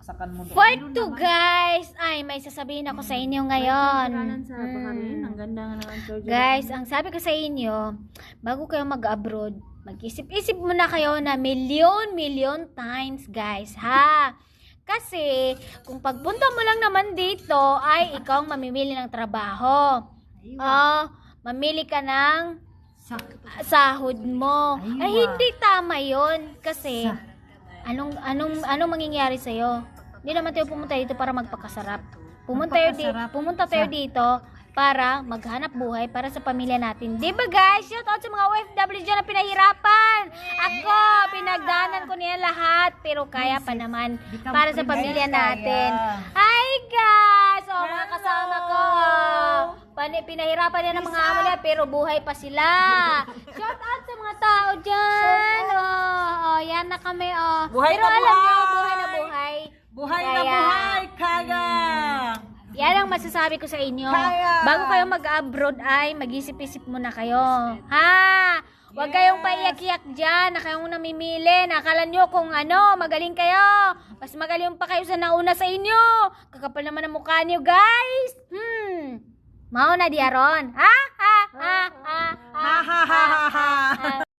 saksakan mo doon. For to guys, ay may sasabihin ako sa inyo ngayon. Sa Bakarin, ang ganda nga naman Georgia. Guys, ang sabi ko sa inyo, bago kayo mag-abroad, mag-isip-isip muna kayo na million times guys, ha? Kasi, kung pagpunta mo lang naman dito, ay ikaw ang mamimili ng trabaho. Mamili ka ng sahod mo. Ay, hindi tama yon. Kasi, anong mangyayari sa'yo? Hindi naman tayo pumunta dito para magpakasarap. Pumunta tayo dito para maghanap buhay para sa pamilya natin. Diba guys? Shout out sa mga OFW dyan na pinahirapan. Ako, pinagdanan ko niya lahat. Pero kaya pa naman para sa pamilya natin. Hi guys! O, mga kasama ko. Pinahirapan niya ng mga amo niya pero buhay pa sila. Shout out sa mga tao dyan. Yan na kami. Buhay Pero na alam niyo, buhay! buhay na buhay. Buhay na buhay, kaya! Yan ang masasabi ko sa inyo. Kaya! Bago kayo mag-abroad ay mag-isip-isip muna kayo. Ha? Huwag kayong paiyak-iyak dyan na kayong namimili. Nakala nyo kung magaling kayo. Mas magaling pa kayo sa nauna sa inyo. Kakapal naman ang mukha nyo, guys. Mao na di aron. Ha? Ha? Ha? Ha? Ha? Ha? Ha? Ha?